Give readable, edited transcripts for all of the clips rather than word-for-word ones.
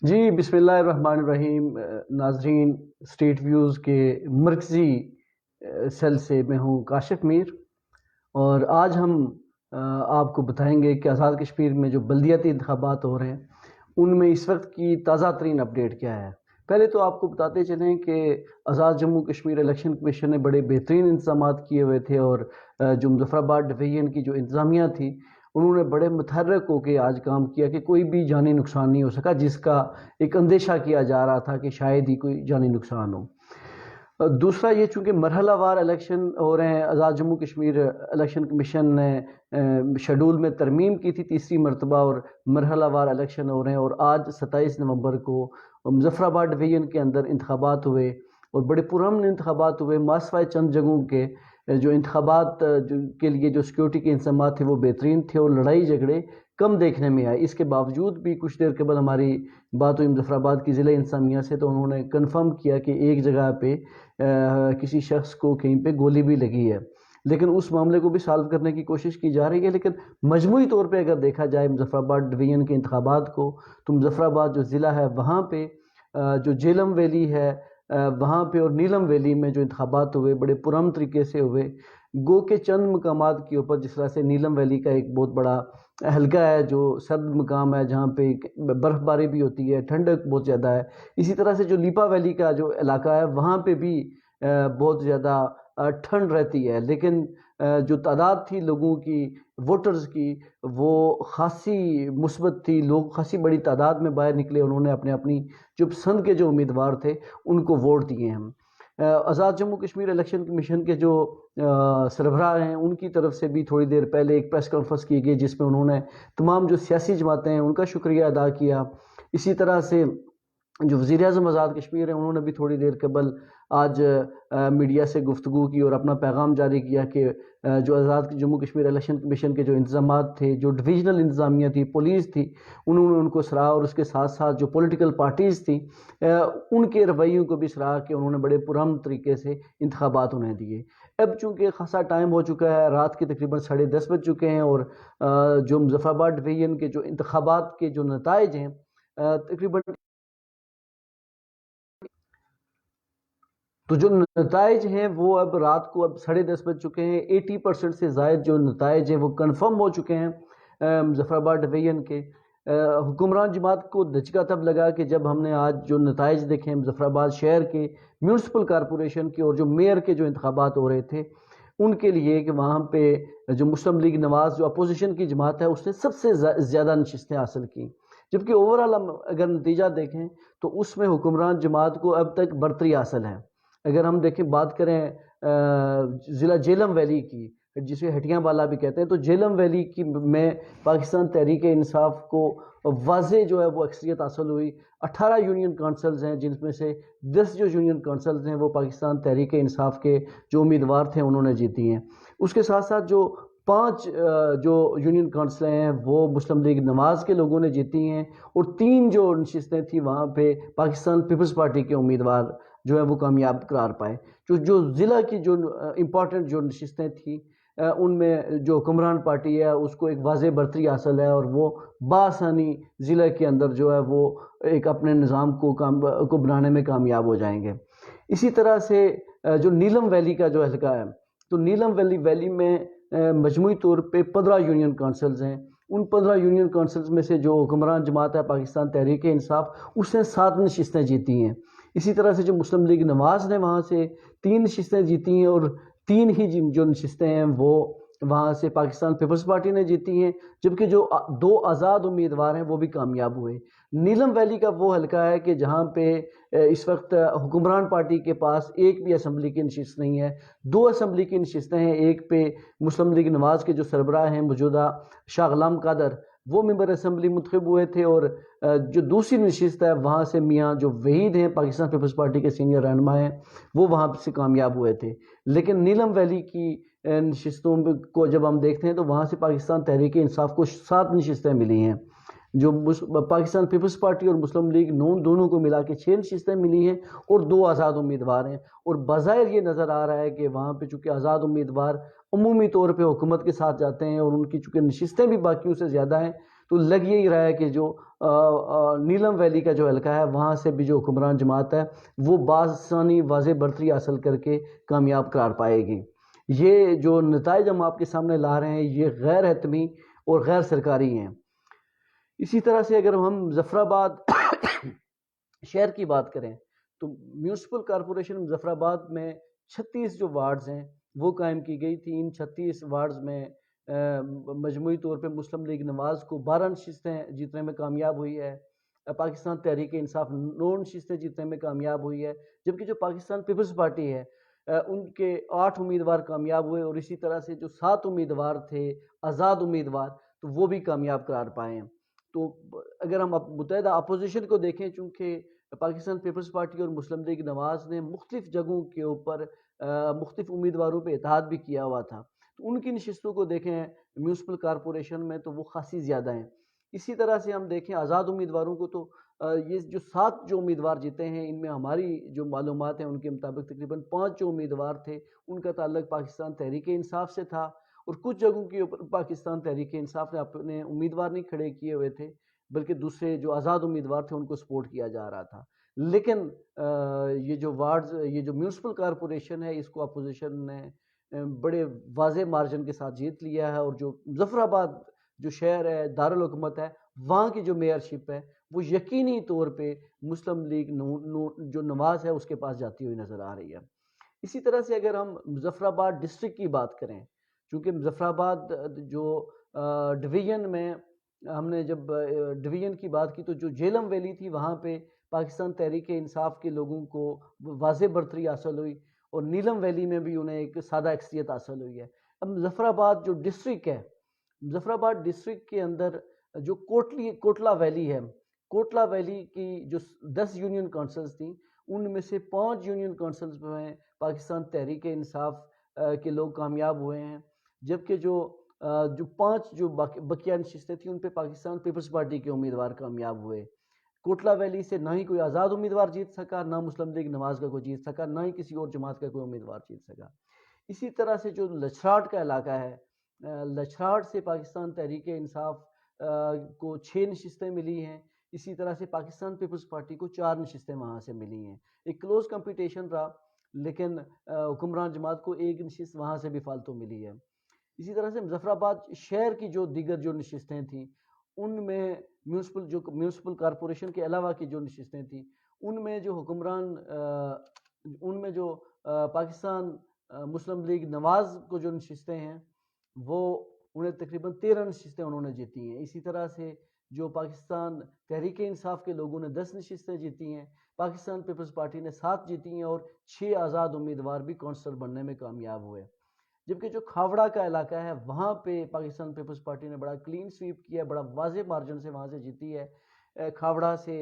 جی بسم اللہ الرحمن الرحیم۔ ناظرین، اسٹیٹ ویوز کے مرکزی سیل سے میں ہوں کاشف میر، اور آج ہم آپ کو بتائیں گے کہ آزاد کشمیر میں جو بلدیاتی انتخابات ہو رہے ہیں ان میں اس وقت کی تازہ ترین اپڈیٹ کیا ہے۔ پہلے تو آپ کو بتاتے چلیں کہ آزاد جموں کشمیر الیکشن کمیشن نے بڑے بہترین انتظامات کیے ہوئے تھے، اور جو مظفر آباد ڈویژن کی جو انتظامیہ تھی انہوں نے بڑے متحرک ہو کے آج کام کیا کہ کوئی بھی جانی نقصان نہیں ہو سکا، جس کا ایک اندیشہ کیا جا رہا تھا کہ شاید ہی کوئی جانی نقصان ہو۔ دوسرا یہ، چونکہ مرحلہ وار الیکشن ہو رہے ہیں، آزاد جموں کشمیر الیکشن کمیشن نے شیڈول میں ترمیم کی تھی تیسری مرتبہ، اور مرحلہ وار الیکشن ہو رہے ہیں، اور آج 27 نومبر کو مظفر آباد ڈویژن کے اندر انتخابات ہوئے اور بڑے پرامن انتخابات ہوئے۔ ماسوائے چند جگہوں کے جو انتخابات کے لیے جو سیکیورٹی کے انتظامات تھے وہ بہترین تھے، اور لڑائی جھگڑے کم دیکھنے میں آئے۔ اس کے باوجود بھی کچھ دیر قبل ہماری بات ہوئی مظفر آباد کی ضلع انتظامیہ سے، تو انہوں نے کنفرم کیا کہ ایک جگہ پہ کسی شخص کو کہیں پہ گولی بھی لگی ہے، لیکن اس معاملے کو بھی سالو کرنے کی کوشش کی جا رہی ہے۔ لیکن مجموعی طور پہ اگر دیکھا جائے مظفر آباد ڈویژن کے انتخابات کو، تو مظفر آباد جو ضلع ہے وہاں پہ جو جیلم ویلی ہے وہاں پہ اور نیلم ویلی میں جو انتخابات ہوئے بڑے پرامن طریقے سے ہوئے۔ گو کے چند مقامات کے اوپر، جس طرح سے نیلم ویلی کا ایک بہت بڑا حلقہ ہے جو سرد مقام ہے، جہاں پہ برف باری بھی ہوتی ہے، ٹھنڈک بہت زیادہ ہے۔ اسی طرح سے جو لیپا ویلی کا جو علاقہ ہے وہاں پہ بھی بہت زیادہ ٹھنڈ رہتی ہے، لیکن جو تعداد تھی لوگوں کی، ووٹرز کی، وہ خاصی مثبت تھی۔ لوگ خاصی بڑی تعداد میں باہر نکلے، انہوں نے اپنی جو پسند کے جو امیدوار تھے ان کو ووٹ دیے ہیں۔ آزاد جموں کشمیر الیکشن کمیشن کے جو سربراہ ہیں ان کی طرف سے بھی تھوڑی دیر پہلے ایک پریس کانفرنس کی گئی، جس میں انہوں نے تمام جو سیاسی جماعتیں ہیں ان کا شکریہ ادا کیا۔ اسی طرح سے جو وزیر اعظم آزاد کشمیر ہیں انہوں نے بھی تھوڑی دیر قبل آج میڈیا سے گفتگو کی اور اپنا پیغام جاری کیا کہ جو آزاد جموں کشمیر الیکشن کمیشن کے جو انتظامات تھے، جو ڈویژنل انتظامیہ تھی، پولیس تھی، انہوں نے ان کو سراہا، اور اس کے ساتھ ساتھ جو پولیٹیکل پارٹیز تھیں ان کے رویوں کو بھی سراہا کہ انہوں نے بڑے پرامن طریقے سے انتخابات انہیں دیے۔ اب چونکہ خاصا ٹائم ہو چکا ہے، رات کے تقریباً 10:30 بج چکے ہیں، اور جو مظفر آباد ڈویژن کے جو انتخابات کے جو نتائج ہیں تقریباً، تو جو نتائج ہیں وہ اب رات کو 10:30 بج چکے ہیں۔ 80% سے زائد جو نتائج ہیں وہ کنفرم ہو چکے ہیں مظفر آباد ڈویژن کے۔ حکمران جماعت کو دھچکا تب لگا کہ جب ہم نے آج جو نتائج دیکھے مظفر آباد شہر کے میونسپل کارپوریشن کے اور جو میئر کے جو انتخابات ہو رہے تھے ان کے لیے، کہ وہاں پہ جو مسلم لیگ نواز جو اپوزیشن کی جماعت ہے اس نے سب سے زیادہ نشستیں حاصل کی، جبکہ اوورال ہم اگر نتیجہ دیکھیں تو اس میں حکمران جماعت کو اب تک برتری حاصل ہے۔ اگر ہم دیکھیں، بات کریں ضلع جیلم ویلی کی، جسے ہٹیاں والا بھی کہتے ہیں، تو جیلم ویلی کی میں پاکستان تحریک انصاف کو واضح جو ہے وہ اکثریت حاصل ہوئی۔ 18 یونین کونسلز ہیں، جن میں سے 10 جو یونین کونسلز ہیں وہ پاکستان تحریک انصاف کے جو امیدوار تھے انہوں نے جیتی ہیں۔ اس کے ساتھ ساتھ جو 5 جو یونین کونسلیں ہیں وہ مسلم لیگ نواز کے لوگوں نے جیتی ہیں، اور 3 جو نشستیں تھیں وہاں پہ پاکستان پیپلز پارٹی کے امیدوار جو ہے وہ کامیاب قرار پائے۔ جو ضلع کی جو امپورٹنٹ جو نشستیں تھیں ان میں جو حکمران پارٹی ہے اس کو ایک واضح برتری حاصل ہے، اور وہ بآسانی ضلع کے اندر جو ہے وہ ایک اپنے نظام کو بنانے میں کامیاب ہو جائیں گے۔ اسی طرح سے جو نیلم ویلی کا جو حلقہ ہے، تو نیلم ویلی میں مجموعی طور پہ 15 یونین کونسلز ہیں۔ ان 15 یونین کونسلز میں سے جو حکمران جماعت ہے پاکستان تحریک انصاف، اس نے 7 نشستیں جیتی ہیں۔ اسی طرح سے جو مسلم لیگ نواز نے وہاں سے 3 نشستیں جیتی ہیں، اور 3 ہی جو نشستیں ہیں وہ وہاں سے پاکستان پیپلز پارٹی نے جیتی ہیں، جبکہ جو 2 آزاد امیدوار ہیں وہ بھی کامیاب ہوئے۔ نیلم ویلی کا وہ حلقہ ہے کہ جہاں پہ اس وقت حکمران پارٹی کے پاس ایک بھی اسمبلی کی نشست نہیں ہے، 2 اسمبلی کی نشستیں ہیں۔ ایک پہ مسلم لیگ نواز کے جو سربراہ ہیں موجودہ شاہ غلام قادر، وہ ممبر اسمبلی منتخب ہوئے تھے، اور جو دوسری نشست ہے وہاں سے میاں جو وحید ہیں پاکستان پیپلز پارٹی کے سینئر رہنما ہیں، وہ وہاں سے کامیاب ہوئے تھے۔ لیکن نیلم ویلی کی نشستوں کو جب ہم دیکھتے ہیں تو وہاں سے پاکستان تحریک انصاف کو 7 نشستیں ملی ہیں، جو پاکستان پیپلز پارٹی اور مسلم لیگ نون دونوں کو ملا کے 6 نشستیں ملی ہیں، اور 2 آزاد امیدوار ہیں۔ اور بظاہر یہ نظر آ رہا ہے کہ وہاں پہ چونکہ آزاد امیدوار عمومی طور پہ حکومت کے ساتھ جاتے ہیں، اور ان کی چونکہ نشستیں بھی باقیوں سے زیادہ ہیں، تو لگ یہی رہا ہے کہ جو نیلم ویلی کا جو حلقہ ہے وہاں سے بھی جو حکمران جماعت ہے وہ بآسانی واضح برتری حاصل کر کے کامیاب قرار پائے گی۔ یہ جو نتائج ہم آپ کے سامنے لا رہے ہیں یہ غیر حتمی اور غیر سرکاری ہیں۔ اسی طرح سے اگر ہم ظفر آباد شہر کی بات کریں تو میونسپل کارپوریشن مظفر آباد میں 36 جو وارڈز ہیں وہ قائم کی گئی تھی۔ ان 36 وارڈز میں مجموعی طور پہ مسلم لیگ نواز کو 12 نشستیں جیتنے میں کامیاب ہوئی ہے، پاکستان تحریک انصاف 9 نشستیں جیتنے میں کامیاب ہوئی ہے، جبکہ جو پاکستان پیپلز پارٹی ہے ان کے 8 امیدوار کامیاب ہوئے، اور اسی طرح سے جو 7 امیدوار تھے آزاد امیدوار تو وہ بھی کامیاب قرار پائے ہیں۔ تو اگر ہم متحدہ اپوزیشن کو دیکھیں، چونکہ پاکستان پیپلز پارٹی اور مسلم لیگ نواز نے مختلف جگہوں کے اوپر مختلف امیدواروں پہ اتحاد بھی کیا ہوا تھا، تو ان کی نشستوں کو دیکھیں میونسپل کارپوریشن میں تو وہ خاصی زیادہ ہیں۔ اسی طرح سے ہم دیکھیں آزاد امیدواروں کو تو یہ جو 7 جو امیدوار جیتے ہیں ان میں ہماری جو معلومات ہیں ان کے مطابق تقریباً 5 جو امیدوار تھے ان کا تعلق پاکستان تحریک انصاف سے تھا، اور کچھ جگہوں کے اوپر پاکستان تحریک انصاف نے اپنے امیدوار نہیں کھڑے کیے ہوئے تھے، بلکہ دوسرے جو آزاد امیدوار تھے ان کو سپورٹ کیا جا رہا تھا۔ لیکن یہ جو وارڈز یہ جو میونسپل کارپوریشن ہے اس کو اپوزیشن نے بڑے واضح مارجن کے ساتھ جیت لیا ہے، اور جو ظفر آباد جو شہر ہے دارالحکومت ہے وہاں کی جو میئرشپ ہے وہ یقینی طور پہ مسلم لیگ جو نواز ہے اس کے پاس جاتی ہوئی نظر آ رہی ہے۔ اسی طرح سے اگر ہم مظفر آباد ڈسٹرکٹ کی بات کریں، چونکہ مظفر آباد جو ڈویژن میں ہم نے جب ڈویژن کی بات کی تو جو جہلم ویلی تھی وہاں پہ پاکستان تحریک انصاف کے لوگوں کو واضح برتری حاصل ہوئی، اور نیلم ویلی میں بھی انہیں ایک سادہ اکثریت حاصل ہوئی ہے۔ اب مظفر آباد جو ڈسٹرکٹ ہے، مظفر آباد ڈسٹرکٹ کے اندر جو کوٹلہ ویلی ہے، کوٹلہ ویلی کی جو 10 یونین کونسلز تھیں ان میں سے 5 یونین کونسلز میں پاکستان تحریک انصاف کے لوگ کامیاب ہوئے ہیں، جبکہ جو 5 جو بقیہ نشستیں تھیں ان پہ پاکستان پیپلز پارٹی کے امیدوار کامیاب ہوئے۔ کوٹلہ ویلی سے نہ ہی کوئی آزاد امیدوار جیت سکا، نہ مسلم لیگ نواز کا کوئی جیت سکا، نہ ہی کسی اور جماعت کا کوئی امیدوار جیت سکا۔ اسی طرح سے جو لچھراٹ کا علاقہ ہے، لچھراٹ سے پاکستان تحریک انصاف کو 6 نشستیں ملی ہیں، اسی طرح سے پاکستان پیپلز پارٹی کو 4 نشستیں وہاں سے ملی ہیں۔ ایک کلوز کمپٹیشن رہا، لیکن حکمران جماعت کو 1 نشست وہاں سے بھی فالتو ملی ہے۔ اسی طرح سے مظفر آباد شہر کی جو دیگر جو نشستیں تھیں ان میں میونسپل کارپوریشن کے علاوہ کی جو نشستیں تھیں ان میں جو حکمران ان میں جو پاکستان مسلم لیگ نواز کو جو نشستیں ہیں وہ انہیں تقریباً 13 نشستیں انہوں نے جیتی ہیں۔ اسی طرح سے جو پاکستان تحریک انصاف کے لوگوں نے 10 نشستیں جیتی ہیں، پاکستان پیپلز پارٹی نے 7 جیتی ہیں، اور 6 آزاد امیدوار بھی کونسلر بننے میں کامیاب ہوئے۔ جبکہ جو کھاوڑا کا علاقہ ہے وہاں پہ پاکستان پیپلز پارٹی نے بڑا کلین سویپ کیا ہے، بڑا واضح مارجن سے وہاں سے جیتی ہے۔ کھاوڑا سے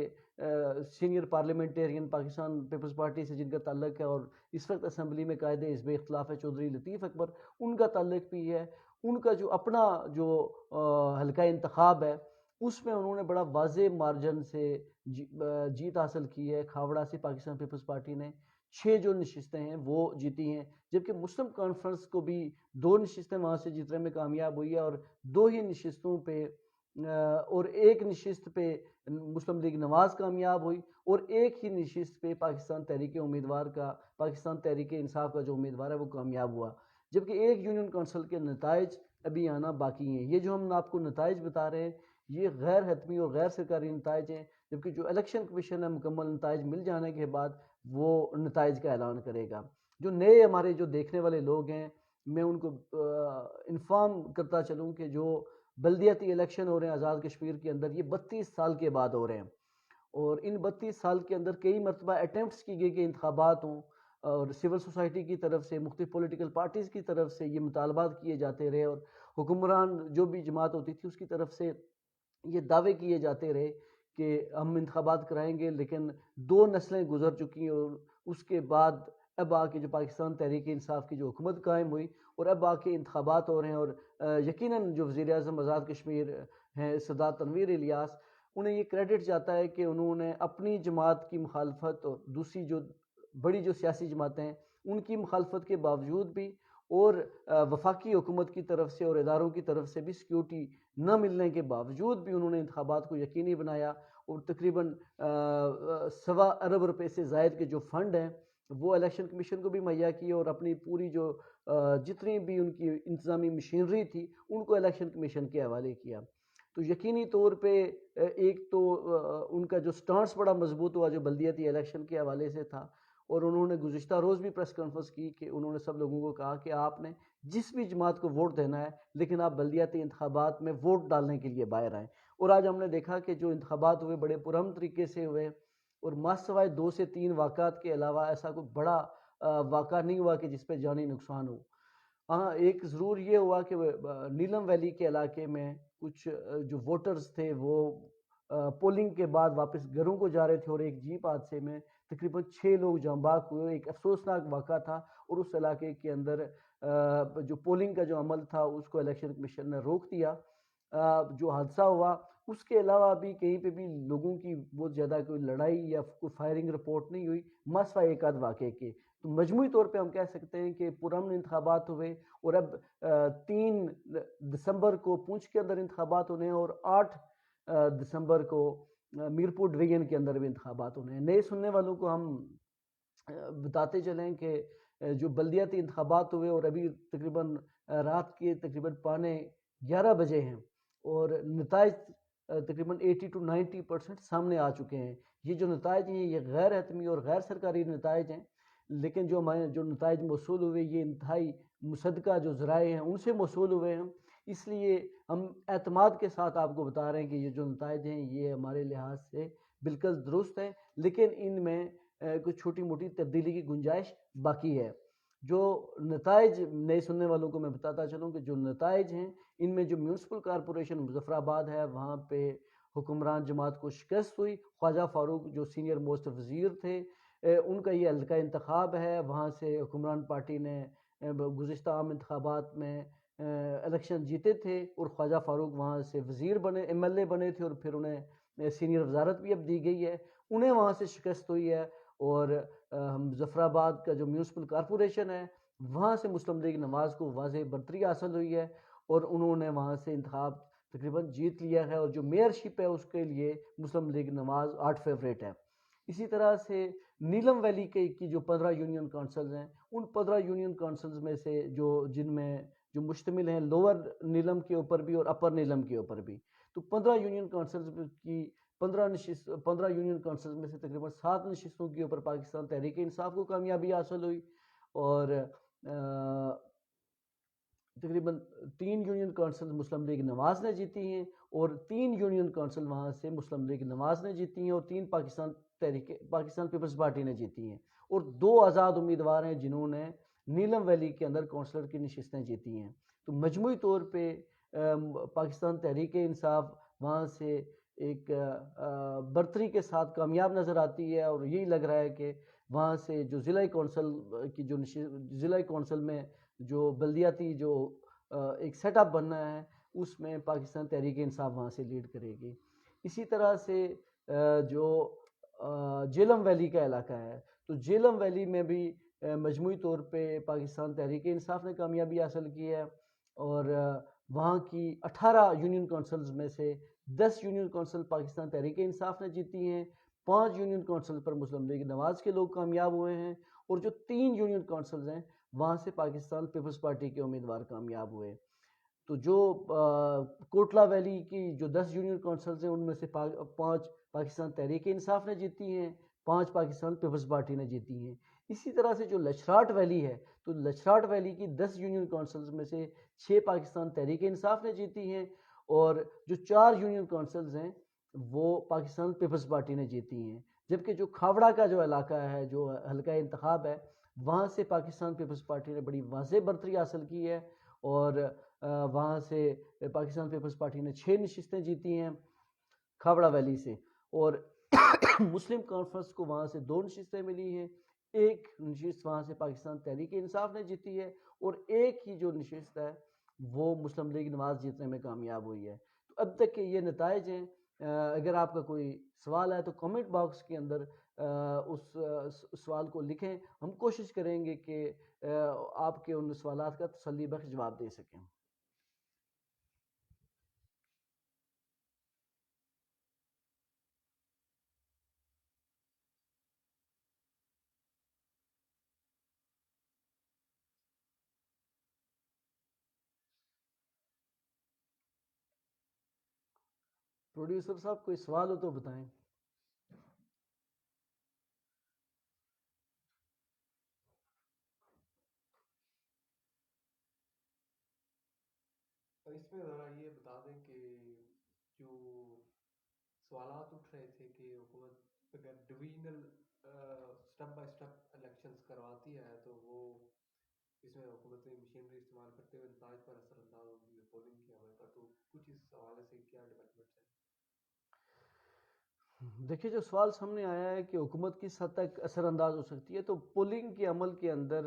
سینئر پارلیمنٹیرین پاکستان پیپلز پارٹی سے جن کا تعلق ہے اور اس وقت اسمبلی میں قائد حزب اختلاف ہے چودھری لطیف اکبر، ان کا تعلق بھی ہے۔ ان کا جو اپنا جو حلقہ انتخاب ہے اس میں انہوں نے بڑا واضح مارجن سے جیت حاصل کی ہے۔ کھاوڑا سے پاکستان پیپلز پارٹی نے 6 جو نشستیں ہیں وہ جیتی ہیں، جبکہ مسلم کانفرنس کو بھی 2 نشستیں وہاں سے جیتنے میں کامیاب ہوئی ہے، اور 2 ہی نشستوں پہ اور 1 نشست پہ مسلم لیگ نواز کامیاب ہوئی، اور 1 ہی نشست پہ پاکستان تحریک انصاف کا جو امیدوار ہے وہ کامیاب ہوا، جبکہ 1 یونین کونسل کے نتائج ابھی آنا باقی ہیں۔ یہ جو ہم آپ کو نتائج بتا رہے ہیں یہ غیر حتمی اور غیر سرکاری نتائج ہیں، جبکہ جو الیکشن کمیشن ہے مکمل نتائج مل جانے کے بعد وہ نتائج کا اعلان کرے گا۔ جو نئے ہمارے جو دیکھنے والے لوگ ہیں میں ان کو انفارم کرتا چلوں کہ جو بلدیاتی الیکشن ہو رہے ہیں آزاد کشمیر کے اندر یہ 32 سال کے بعد ہو رہے ہیں، اور ان 32 سال کے اندر کئی مرتبہ اٹیمپٹس کی گئی کہ انتخابات ہوں، اور سول سوسائٹی کی طرف سے مختلف پولیٹیکل پارٹیز کی طرف سے یہ مطالبات کیے جاتے رہے، اور حکمران جو بھی جماعت ہوتی تھی اس کی طرف سے یہ دعوے کیے جاتے رہے کہ ہم انتخابات کرائیں گے، لیکن 2 نسلیں گزر چکی ہیں، اور اس کے بعد اب آ کے جو پاکستان تحریک انصاف کی جو حکومت قائم ہوئی اور اب آ کے انتخابات ہو رہے ہیں، اور یقیناً جو وزیر اعظم آزاد کشمیر ہیں سردار تنویر الیاس، انہیں یہ کریڈٹ جاتا ہے کہ انہوں نے اپنی جماعت کی مخالفت اور دوسری جو بڑی جو سیاسی جماعتیں ہیں ان کی مخالفت کے باوجود بھی اور وفاقی حکومت کی طرف سے اور اداروں کی طرف سے بھی سیکیورٹی نہ ملنے کے باوجود بھی انہوں نے انتخابات کو یقینی بنایا، اور تقریباً 1.25 ارب سے زائد کے جو فنڈ ہیں وہ الیکشن کمیشن کو بھی مہیا کیے، اور اپنی پوری جو جتنی بھی ان کی انتظامی مشینری تھی ان کو الیکشن کمیشن کے حوالے کیا۔ تو یقینی طور پہ ایک تو ان کا جو سٹانس بڑا مضبوط ہوا جو بلدیاتی الیکشن کے حوالے سے تھا، اور انہوں نے گزشتہ روز بھی پریس کانفرنس کی کہ انہوں نے سب لوگوں کو کہا کہ آپ نے جس بھی جماعت کو ووٹ دینا ہے لیکن آپ بلدیاتی انتخابات میں ووٹ ڈالنے کے لیے باہر آئیں۔ اور آج ہم نے دیکھا کہ جو انتخابات ہوئے بڑے پرامن طریقے سے ہوئے، اور سوائے 2 سے 3 واقعات کے علاوہ ایسا کوئی بڑا واقعہ نہیں ہوا کہ جس پہ جانی نقصان ہو۔ ہاں ایک ضرور یہ ہوا کہ نیلم ویلی کے علاقے میں کچھ جو ووٹرز تھے وہ پولنگ کے بعد واپس گھروں کو جا رہے تھے، اور ایک جیپ حادثے میں تقریباً 6 لوگ جاں بحق ہوئے۔ ایک افسوسناک واقعہ تھا، اور اس علاقے کے اندر جو پولنگ کا جو عمل تھا اس کو الیکشن کمیشن نے روک دیا۔ جو حادثہ ہوا اس کے علاوہ بھی کہیں پہ بھی لوگوں کی بہت زیادہ کوئی لڑائی یا کوئی فائرنگ رپورٹ نہیں ہوئی، سوائے ایک آدھ واقعے کے۔ تو مجموعی طور پہ ہم کہہ سکتے ہیں کہ پرامن انتخابات ہوئے، اور اب 3 دسمبر کو پونچھ کے اندر انتخابات ہونے ہیں، اور 8 دسمبر کو میرپور ڈویژن کے اندر بھی انتخابات ہونے ہیں۔ نئے سننے والوں کو ہم بتاتے چلیں کہ جو بلدیاتی انتخابات ہوئے اور ابھی تقریباً رات کے تقریباً 11:15 بجے ہیں، اور نتائج تقریباً 80 to 90% سامنے آ چکے ہیں۔ یہ جو نتائج ہیں یہ غیر حتمی اور غیر سرکاری نتائج ہیں، لیکن جو ہمارے جو نتائج موصول ہوئے یہ انتہائی مصدقہ جو ذرائع ہیں ان سے موصول ہوئے ہیں، اس لیے ہم اعتماد کے ساتھ آپ کو بتا رہے ہیں کہ یہ جو نتائج ہیں یہ ہمارے لحاظ سے بالکل درست ہیں، لیکن ان میں کچھ چھوٹی موٹی تبدیلی کی گنجائش باقی ہے۔ جو نتائج نئے سننے والوں کو میں بتاتا چلوں کہ جو نتائج ہیں ان میں جو میونسپل کارپوریشن مظفر آباد ہے وہاں پہ حکمران جماعت کو شکست ہوئی۔ خواجہ فاروق جو سینئر موسٹ وزیر تھے ان کا یہ حلقہ انتخاب ہے، وہاں سے حکمران پارٹی نے گزشتہ عام انتخابات میں الیکشن جیتے تھے، اور خواجہ فاروق وہاں سے وزیر بنے، ایم ایل اے بنے تھے، اور پھر انہیں سینئر وزارت بھی اب دی گئی ہے، انہیں وہاں سے شکست ہوئی ہے۔ اور مظفر آباد کا جو میونسپل کارپوریشن ہے وہاں سے مسلم لیگ نواز کو واضح برتری حاصل ہوئی ہے، اور انہوں نے وہاں سے انتخاب تقریباً جیت لیا ہے، اور جو میئرشپ ہے اس کے لیے مسلم لیگ نواز 8 فیوریٹ ہے۔ اسی طرح سے نیلم ویلی کی جو 15 یونین کونسلز ہیں ان 15 یونین کونسلز میں سے جن میں جو مشتمل ہیں لوور نیلم کے اوپر بھی اور اپر نیلم کے اوپر بھی، تو 15 یونین کونسلز کی 15 یونین کونسلز میں سے تقریباً 7 نشستوں کے اوپر پاکستان تحریک انصاف کو کامیابی حاصل ہوئی، اور تقریباً 3 یونین کونسل مسلم لیگ نواز نے جیتی ہیں، اور 3 یونین کونسل وہاں سے مسلم لیگ نواز نے جیتی ہیں، اور 3 پاکستان پیپلز پارٹی نے جیتی ہیں، اور 2 آزاد امیدوار ہیں جنہوں نے نیلم ویلی کے اندر کونسلر کی نشستیں جیتی ہیں۔ تو مجموعی طور پہ پاکستان تحریک انصاف وہاں سے ایک برتری کے ساتھ کامیاب نظر آتی ہے، اور یہی لگ رہا ہے کہ وہاں سے جو ضلعی کونسل کی جو ضلعی کونسل میں جو بلدیاتی جو ایک سیٹ اپ بننا ہے اس میں پاکستان تحریک انصاف وہاں سے لیڈ کرے گی۔ اسی طرح سے جو جیلم ویلی کا علاقہ ہے، تو جیلم ویلی میں بھی مجموعی طور پہ پاکستان تحریک انصاف نے کامیابی حاصل کی ہے، اور وہاں کی 18 یونین کونسلز میں سے 10 یونین کونسل پاکستان تحریک انصاف نے جیتی ہیں، 5 یونین کونسل پر مسلم لیگ نواز کے لوگ کامیاب ہوئے ہیں، اور جو 3 یونین کونسلز ہیں وہاں سے پاکستان پیپلز پارٹی کے امیدوار کامیاب ہوئے۔ تو جو کوٹلہ ویلی کی جو 10 یونین کونسلز ہیں ان میں سے 5 پاکستان تحریک انصاف نے جیتی ہیں، 5 پاکستان پیپلز پارٹی نے جیتی ہیں۔ اسی طرح سے جو لچھراٹ ویلی ہے، تو لچھراٹ ویلی کی 10 یونین کونسلز میں سے 6 پاکستان تحریک انصاف نے جیتی ہیں، اور جو 4 یونین کونسلز ہیں وہ پاکستان پیپلز پارٹی نے جیتی ہیں۔ جبکہ جو کھاوڑا کا جو علاقہ ہے جو حلقہ انتخاب ہے وہاں سے پاکستان پیپلز پارٹی نے بڑی واضح برتری حاصل کی ہے، اور وہاں سے پاکستان پیپلز پارٹی نے 6 نشستیں جیتی ہیں کھاوڑا ویلی سے، اور مسلم کانفرنس کو وہاں سے 2 نشستیں ملی ہیں، 1 نشست وہاں سے پاکستان تحریک انصاف نے جیتی ہے، اور 1 ہی جو نشست ہے وہ مسلم لیگ نواز جیتنے میں کامیاب ہوئی ہے۔ تو اب تک کے یہ نتائج ہیں۔ اگر آپ کا کوئی سوال ہے تو کمنٹ باکس کے اندر اس سوال کو لکھیں. ہم کوشش کریں گے کہ آپ کے ان سوالات کا تسلی بخش جواب دے سکیں. پروڈیوسر صاحب کوئی سوال ہو تو بتائیں. اس میں ذرا یہ بتا دیں کہ جو سوالات اٹھ رہے تھے کہ حکومت اگر divisional step by step elections کرواتی ہے تو وہ اس میں حکومت مشینری استعمال کرتے ہوئے نتائج پر اثر انداز ہوگی پولنگ کے عمل پر. تو کچھ اس حوالے سے کیا ڈیولپمنٹس ہیں؟ دیکھیے جو سوال سامنے آیا ہے کہ حکومت کس حد تک اثر انداز ہو سکتی ہے، تو پولنگ کے عمل کے اندر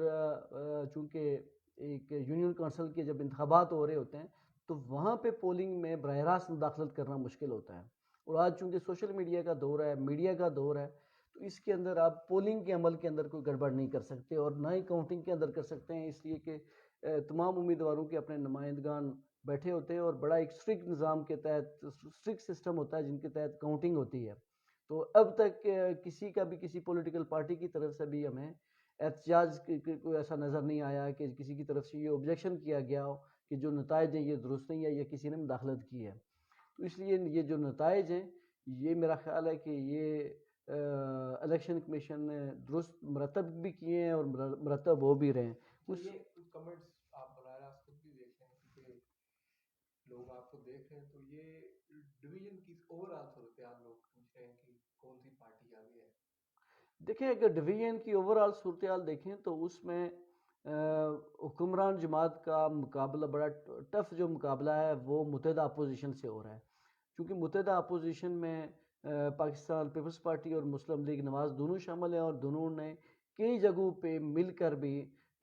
چونکہ ایک یونین کونسل کے جب انتخابات ہو رہے ہوتے ہیں تو وہاں پہ پولنگ میں براہ راست مداخلت کرنا مشکل ہوتا ہے. اور آج چونکہ سوشل میڈیا کا دور ہے، میڈیا کا دور ہے، تو اس کے اندر آپ پولنگ کے عمل کے اندر کوئی گڑبڑ نہیں کر سکتے اور نہ ہی کاؤنٹنگ کے اندر کر سکتے ہیں، اس لیے کہ تمام امیدواروں کے اپنے نمائندگان بیٹھے ہوتے ہیں اور بڑا ایک اسٹرکٹ نظام کے تحت، اسٹرکٹ سسٹم ہوتا ہے جن کے تحت کاؤنٹنگ ہوتی ہے. تو اب تک کسی کا بھی کسی پولیٹیکل پارٹی کی طرف سے بھی ہمیں احتجاج کوئی ایسا نظر نہیں آیا کہ کسی کی طرف سے یہ اوبجیکشن کیا گیا ہو کہ جو نتائج ہیں یہ درست نہیں ہے یا کسی نے مداخلت کی ہے. تو اس لیے یہ جو نتائج ہیں یہ میرا خیال ہے کہ یہ الیکشن کمیشن نے درست مرتب بھی کیے ہیں اور مرتب ہو بھی رہے ہیں. یہ کمنٹس آپ براہ راست خود بھی دیکھ رہے ہیں کیونکہ لوگ آپ کو دیکھ رہے ہیں، تو یہ ڈویژن کی اوور آل صورتحال لوگ پوچھ رہے ہیں کہ کون سی پارٹی آگے ہے. دیکھیں اگر ڈویژن کی اوور آل صورتحال دیکھیں تو اس میں حکمران جماعت کا مقابلہ بڑا ٹف جو مقابلہ ہے وہ متحدہ اپوزیشن سے ہو رہا ہے. چونکہ متحدہ اپوزیشن میں پاکستان پیپلز پارٹی اور مسلم لیگ نواز دونوں شامل ہیں اور دونوں نے کئی جگہوں پہ مل کر بھی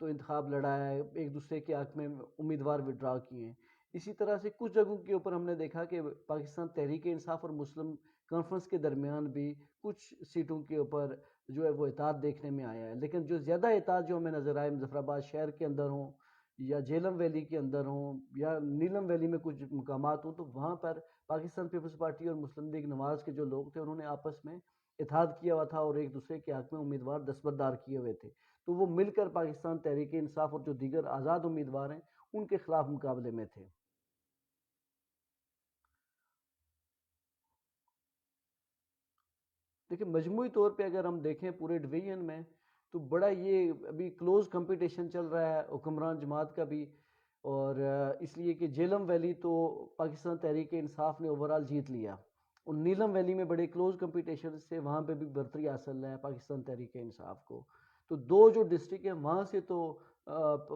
تو انتخاب لڑا ہے، ایک دوسرے کے حق میں امیدوار وڈرا کیے ہیں. اسی طرح سے کچھ جگہوں کے اوپر ہم نے دیکھا کہ پاکستان تحریک انصاف اور مسلم کانفرنس کے درمیان بھی کچھ سیٹوں کے اوپر جو ہے وہ اتحاد دیکھنے میں آیا ہے. لیکن جو زیادہ اتحاد جو ہمیں نظر آئے مظفر آباد شہر کے اندر ہوں یا جہلم ویلی کے اندر ہوں یا نیلم ویلی میں کچھ مقامات ہوں، تو وہاں پر پاکستان پیپلز پارٹی اور مسلم لیگ نواز کے جو لوگ تھے انہوں نے آپس میں اتحاد کیا ہوا تھا اور ایک دوسرے کے حق میں امیدوار دستبردار کیے ہوئے تھے. تو وہ مل کر پاکستان تحریک انصاف اور جو دیگر آزاد امیدوار ہیں ان کے خلاف مقابلے میں تھے. دیکھیں مجموعی طور پہ اگر ہم دیکھیں پورے ڈویژن میں تو بڑا یہ ابھی کلوز کمپٹیشن چل رہا ہے حکمران جماعت کا بھی. اور اس لیے کہ جہلم ویلی تو پاکستان تحریک انصاف نے اوورال جیت لیا اور نیلم ویلی میں بڑے کلوز کمپٹیشن سے وہاں پہ بھی برتری حاصل ہے پاکستان تحریک انصاف کو. تو دو جو ڈسٹرکٹ ہیں وہاں سے تو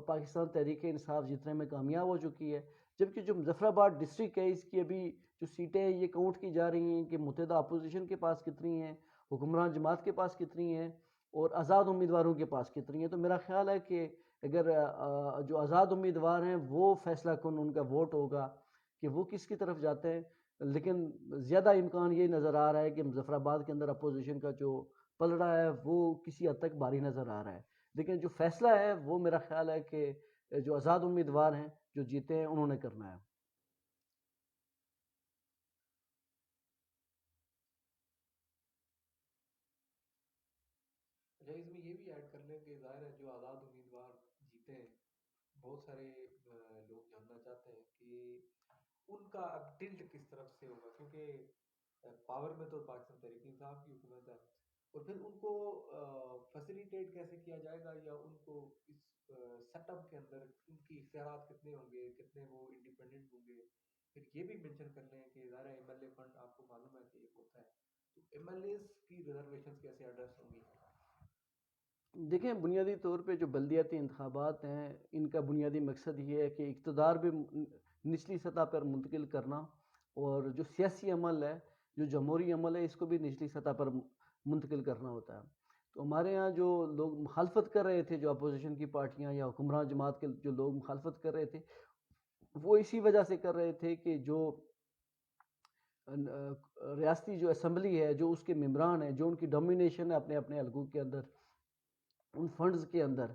پاکستان تحریک انصاف جیتنے میں کامیاب ہو چکی ہے. جبکہ جو مظفر آباد ڈسٹرکٹ ہے اس کی ابھی جو سیٹیں ہیں یہ کاؤنٹ کی جا رہی ہیں کہ متحدہ اپوزیشن کے پاس کتنی ہیں، حکمران جماعت کے پاس کتنی ہیں اور آزاد امیدواروں کے پاس کتنی ہیں. تو میرا خیال ہے کہ اگر جو آزاد امیدوار ہیں وہ فیصلہ کن ان کا ووٹ ہوگا کہ وہ کس کی طرف جاتے ہیں. لیکن زیادہ امکان یہ نظر آ رہا ہے کہ مظفر آباد کے اندر اپوزیشن کا جو پلڑا ہے وہ کسی حد تک بھاری نظر آ رہا ہے. لیکن جو فیصلہ ہے وہ میرا خیال ہے کہ جو آزاد امیدوار ہیں جو جیتے ہیں انہوں نے کرنا ہے. اچھا اس میں یہ بھی ایڈ کر لیں کہ ظاہر ہے جو آزاد امیدوار جیتے ہیں، بہت سارے لوگ جاننا چاہتے ہیں کہ ان کا اب ٹلٹ کس طرف سے ہوگا، کیونکہ پاور میں تو پاکستان تحریک انصاف کی حکومت ہے، اور پھر ان کو فیسیلیٹیٹ کیسے کیا جائے گا یا ان کو اس سیٹ اپ کے اندر ان کی اختیارات کتنے ہوں گے، کتنے وہ انڈیپینڈنٹ ہوں گے. پھر یہ بھی مینشن کر لیں کہ ظاہر ایم ایل اے فنڈ آپ کو معلوم ہے کہ ایک ہوتا ہے، تو ایم ایل ایز کی ریزرویشنز کیسے ایڈریس ہوں گی. دیکھیں بنیادی طور پہ جو بلدیاتی انتخابات ہیں ان کا بنیادی مقصد یہ ہے کہ اقتدار بھی نچلی سطح پر منتقل کرنا اور جو سیاسی عمل ہے، جو جمہوری عمل ہے، اس کو بھی نچلی سطح پر منتقل کرنا ہوتا ہے. تو ہمارے ہاں جو لوگ مخالفت کر رہے تھے، جو اپوزیشن کی پارٹیاں یا حکمران جماعت کے جو لوگ مخالفت کر رہے تھے وہ اسی وجہ سے کر رہے تھے کہ جو ریاستی جو اسمبلی ہے، جو اس کے ممبران ہیں، جو ان کی ڈومینیشن ہے اپنے اپنے حلقوں کے اندر، ان فنڈز کے اندر،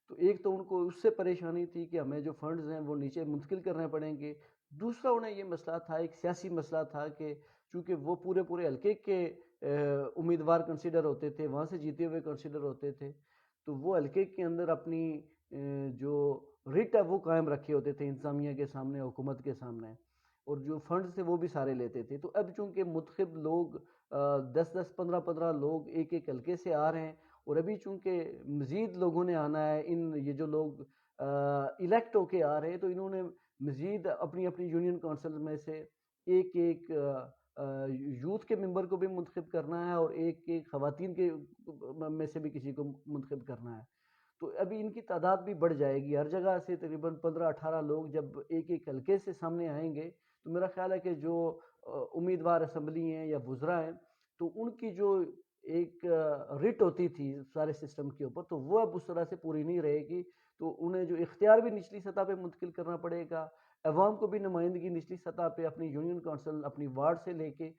تو ایک تو ان کو اس سے پریشانی تھی کہ ہمیں جو فنڈز ہیں وہ نیچے منتقل کرنے پڑیں گے. دوسرا انہیں یہ مسئلہ تھا، ایک سیاسی مسئلہ تھا کہ چونکہ وہ پورے پورے حلقے کے امیدوار کنسیڈر ہوتے تھے، وہاں سے جیتے ہوئے کنسیڈر ہوتے تھے، تو وہ حلقے کے اندر اپنی جو ریٹ ہے وہ قائم رکھے ہوتے تھے انتظامیہ کے سامنے، حکومت کے سامنے، اور جو فنڈز تھے وہ بھی سارے لیتے تھے. تو اب چونکہ منتخب لوگ 10 10 15 15 لوگ ایک ایک حلقے سے آ رہے ہیں، اور ابھی چونکہ مزید لوگوں نے آنا ہے، یہ جو لوگ الیکٹ ہو کے آ رہے ہیں، تو انہوں نے مزید اپنی اپنی یونین کونسل میں سے ایک ایک یوتھ کے ممبر کو بھی منتخب کرنا ہے، اور ایک ایک خواتین کے میں سے بھی کسی کو منتخب کرنا ہے. تو ابھی ان کی تعداد بھی بڑھ جائے گی، ہر جگہ سے تقریباً 15 18 لوگ جب ایک ایک حلقے سے سامنے آئیں گے، تو میرا خیال ہے کہ جو امیدوار اسمبلی ہیں یا وزراء ہیں، تو ان کی جو ایک رٹ ہوتی تھی سارے سسٹم کے اوپر، تو وہ اب اس طرح سے پوری نہیں رہے گی. تو انہیں جو اختیار بھی نچلی سطح پہ منتقل کرنا پڑے گا، عوام کو بھی نمائندگی نچلی سطح پہ اپنی یونین کونسل، اپنی وارڈ سے لے کے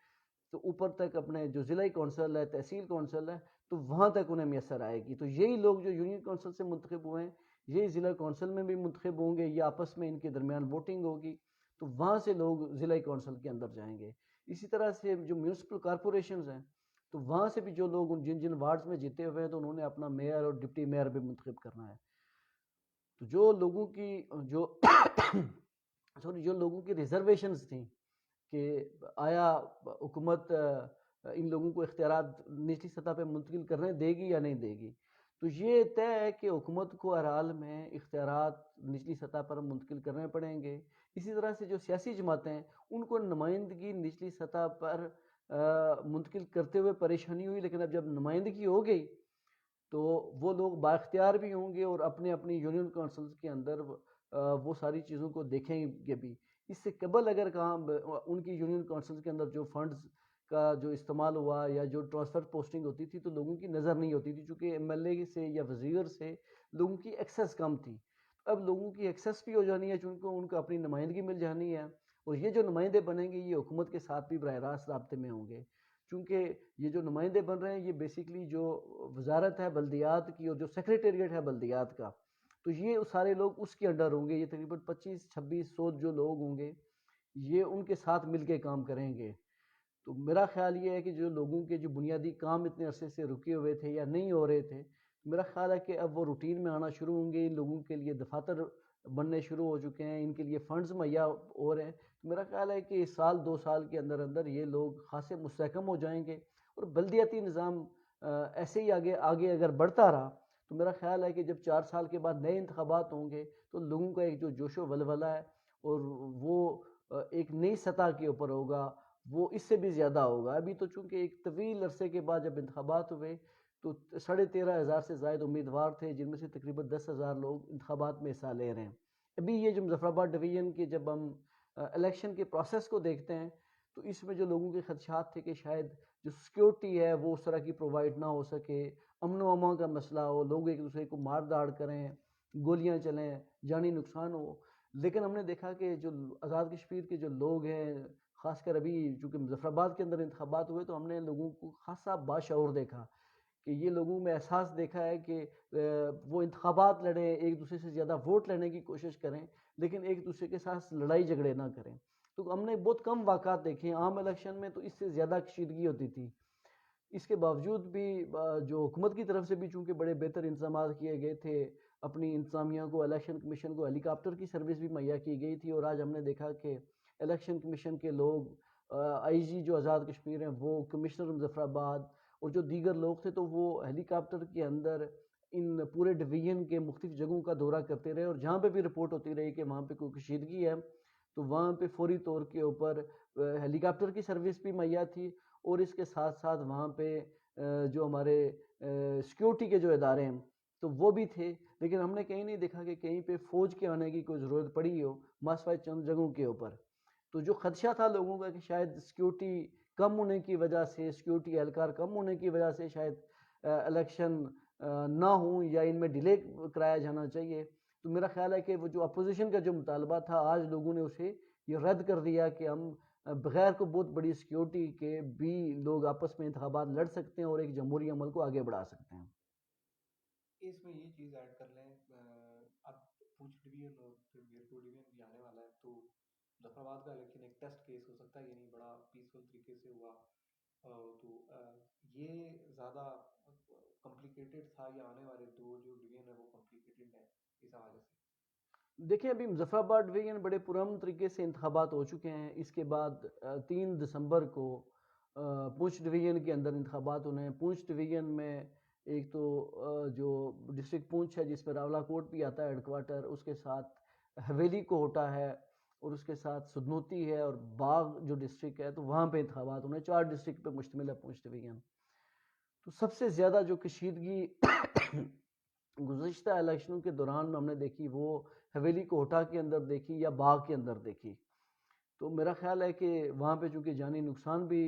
تو اوپر تک اپنے جو ضلعی کونسل ہے، تحصیل کونسل ہے، تو وہاں تک انہیں میسر آئے گی. تو یہی لوگ جو یونین کونسل سے منتخب ہوئے ہیں، یہی ضلع کونسل میں بھی منتخب ہوں گے، یا آپس میں ان کے درمیان ووٹنگ ہوگی، تو وہاں سے لوگ ضلعی کونسل کے اندر جائیں گے. اسی طرح سے جو میونسپل کارپوریشنز ہیں، تو وہاں سے بھی جو لوگ جن جن وارڈز میں جیتے ہوئے ہیں، تو انہوں نے اپنا میئر اور ڈپٹی میئر بھی منتخب کرنا ہے. تو جو لوگوں کی جو سوری جو لوگوں کی ریزرویشنز تھیں کہ آیا حکومت ان لوگوں کو اختیارات نچلی سطح پہ منتقل کرنے دے گی یا نہیں دے گی، تو یہ طے ہے کہ حکومت کو ہر حال میں اختیارات نچلی سطح پر منتقل کرنے پڑیں گے. اسی طرح سے جو سیاسی جماعتیں ہیں، ان کو نمائندگی نچلی سطح پر منتقل کرتے ہوئے پریشانی ہوئی، لیکن اب جب نمائندگی ہو گئی تو وہ لوگ بااختیار بھی ہوں گے، اور اپنے اپنی یونین کونسلز کے اندر وہ ساری چیزوں کو دیکھیں گے بھی. اس سے قبل اگر ان کی یونین کونسلز کے اندر جو فنڈز کا جو استعمال ہوا یا جو ٹرانسفر پوسٹنگ ہوتی تھی، تو لوگوں کی نظر نہیں ہوتی تھی، چونکہ ایم ایل اے سے یا وزیر سے لوگوں کی ایکسیس کم تھی. اب لوگوں کی ایکسیس بھی ہو جانی ہے، چونکہ ان کو اپنی نمائندگی مل جانی ہے، اور یہ جو نمائندے بنیں گے، یہ حکومت کے ساتھ بھی براہ راست رابطے میں ہوں گے. چونکہ یہ جو نمائندے بن رہے ہیں، یہ بیسیکلی جو وزارت ہے بلدیات کی اور جو سیکریٹریٹ ہے بلدیات کا، تو یہ سارے لوگ اس کے انڈر ہوں گے. یہ تقریباً 25 26 100 جو لوگ ہوں گے، یہ ان کے ساتھ مل کے کام کریں گے. تو میرا خیال یہ ہے کہ جو لوگوں کے جو بنیادی کام اتنے عرصے سے رکے ہوئے تھے یا نہیں ہو رہے تھے، میرا خیال ہے کہ اب وہ روٹین میں آنا شروع ہوں گے. ان لوگوں کے لیے دفاتر بننے شروع ہو چکے ہیں، ان کے لیے فنڈز مہیا ہو رہے ہیں. میرا خیال ہے کہ سال 2 سال کے اندر اندر یہ لوگ خاصے مستحکم ہو جائیں گے، اور بلدیاتی نظام ایسے ہی آگے آگے اگر بڑھتا رہا، تو میرا خیال ہے کہ جب 4 سال کے بعد نئے انتخابات ہوں گے، تو لوگوں کا ایک جو جوش و ولولہ ہے، اور وہ ایک نئی سطح کے اوپر ہوگا، وہ اس سے بھی زیادہ ہوگا. ابھی تو چونکہ ایک طویل عرصے کے بعد جب انتخابات ہوئے، تو 13,500 سے زائد امیدوار تھے، جن میں سے تقریباً 10,000 لوگ انتخابات میں حصہ لے رہے ہیں. ابھی یہ جو مظفر آباد ڈویژن کے جب ہم الیکشن کے پروسیس کو دیکھتے ہیں، تو اس میں جو لوگوں کے خدشات تھے کہ شاید جو سیکیورٹی ہے وہ اس طرح کی پرووائڈ نہ ہو سکے، امن و امان کا مسئلہ ہو، لوگ ایک دوسرے کو مار داڑ کریں، گولیاں چلیں، جانی نقصان ہو. لیکن ہم نے دیکھا کہ جو آزاد کشمیر کے جو لوگ ہیں، خاص کر ابھی چونکہ مظفر آباد کے اندر انتخابات ہوئے، تو ہم نے لوگوں کو خاصا باشعور دیکھا، کہ یہ لوگوں میں احساس دیکھا ہے کہ وہ انتخابات لڑیں، ایک دوسرے سے زیادہ ووٹ لینے کی کوشش کریں، لیکن ایک دوسرے کے ساتھ لڑائی جھگڑے نہ کریں. تو ہم نے بہت کم واقعات دیکھے ہیں. عام الیکشن میں تو اس سے زیادہ کشیدگی ہوتی تھی. اس کے باوجود بھی جو حکومت کی طرف سے بھی چونکہ بڑے بہتر انتظامات کیے گئے تھے، اپنی انتظامیہ کو، الیکشن کمیشن کو ہیلی کاپٹر کی سروس بھی مہیا کی گئی تھی. اور آج ہم نے دیکھا کہ الیکشن کمیشن کے لوگ، آئی جی جو آزاد کشمیر ہیں، وہ کمشنر مظفر آباد اور جو دیگر لوگ تھے، تو وہ ہیلی کاپٹر کے اندر ان پورے ڈویژن کے مختلف جگہوں کا دورہ کرتے رہے، اور جہاں پہ بھی رپورٹ ہوتی رہی کہ وہاں پہ کوئی کشیدگی ہے، تو وہاں پہ فوری طور کے اوپر ہیلی کاپٹر کی سروس بھی مہیا تھی. اور اس کے ساتھ ساتھ وہاں پہ جو ہمارے سیکیورٹی کے جو ادارے ہیں، تو وہ بھی تھے. لیکن ہم نے کہیں نہیں دیکھا کہ کہیں پہ فوج کے آنے کی کوئی ضرورت پڑی ہو، ماسوائے چند جگہوں کے اوپر. تو جو خدشہ تھا لوگوں کا کہ شاید سیکیورٹی کم ہونے کی وجہ سے، سیکیورٹی اہلکار کم ہونے کی وجہ سے شاید الیکشن نہ ہوں یا ان میں ڈیلے کرایا جانا چاہیے، تو میرا خیال ہے کہ وہ جو اپوزیشن کا جو مطالبہ تھا، آج لوگوں نے اسے یہ رد کر دیا کہ ہم بغیر کو بہت بڑی سیکیورٹی کے بھی لوگ آپس میں انتخابات لڑ سکتے ہیں اور ایک جمہوری عمل کو آگے بڑھا سکتے ہیں. اس میں یہ چیز ایڈ کر لیں، اب پونچھ ڈویژن اور پھر میرپور ڈویژن بھی آنے والا ہے، تو مظفر آباد کا الیکشن ایک ٹیسٹ کیس ہو سکتا ہے، یعنی بڑا پیسفل طریقے سے ہوا. تو یہ زیادہ کمپلیکیٹڈ تھا یا آنے والے دو جو ڈویژن ہے وہ کمپلیکیٹڈ ہیں اس حوالے سے؟ دیکھیں ابھی مظفر آباد ڈویژن بڑے پرامن طریقے سے انتخابات ہو چکے ہیں. اس کے بعد 3 دسمبر کو پونچھ ڈویژن کے اندر انتخابات ہونے ہیں. پونچھ ڈویژن میں ایک تو جو ڈسٹرکٹ پونچھ ہے جس پہ راولہ کوٹ بھی آتا ہے ہیڈ کوارٹر، اس کے ساتھ حویلی کوہٹا ہے اور اس کے ساتھ سدنوتی ہے اور باغ جو ڈسٹرکٹ ہے، تو وہاں پہ انتخابات ہونے ہیں. 4 ڈسٹرکٹ پہ مشتمل ہے پونچھ ڈویژن. تو سب سے زیادہ جو کشیدگی گزشتہ الیکشنوں کے دوران میں ہم نے دیکھی وہ حویلی کوہٹا کے اندر دیکھی یا باغ کے اندر دیکھی. تو میرا خیال ہے کہ وہاں پہ چونکہ جانی نقصان بھی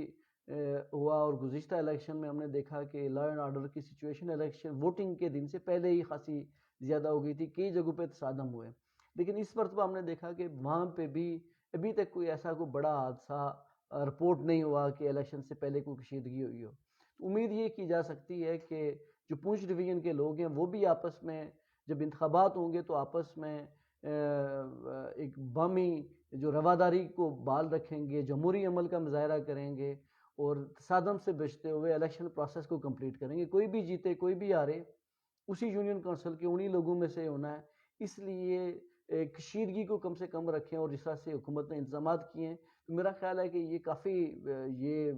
ہوا، اور گزشتہ الیکشن میں ہم نے دیکھا کہ لا اینڈ آرڈر کی سچویشن الیکشن ووٹنگ کے دن سے پہلے ہی خاصی زیادہ ہو گئی تھی، کئی جگہوں پہ تصادم ہوئے. لیکن اس مرتبہ ہم نے دیکھا کہ وہاں پہ بھی ابھی تک کوئی ایسا کوئی بڑا حادثہ رپورٹ نہیں ہوا کہ الیکشن سے پہلے کوئی کشیدگی ہوئی ہو. امید یہ کی جا سکتی ہے کہ جو پونچھ ڈویژن کے لوگ ہیں وہ بھی آپس میں جب انتخابات ہوں گے تو آپس میں ایک باہمی جو رواداری کو بحال رکھیں گے، جمہوری عمل کا مظاہرہ کریں گے اور تصادم سے بچتے ہوئے الیکشن پروسیس کو کمپلیٹ کریں گے. کوئی بھی جیتے کوئی بھی ہارے، اسی یونین کونسل کے انہی لوگوں میں سے ہونا ہے. اس لیے کشیدگی کو کم سے کم رکھیں، اور جس طرح سے حکومت نے انتظامات کیے ہیں تو میرا خیال ہے کہ یہ کافی یہ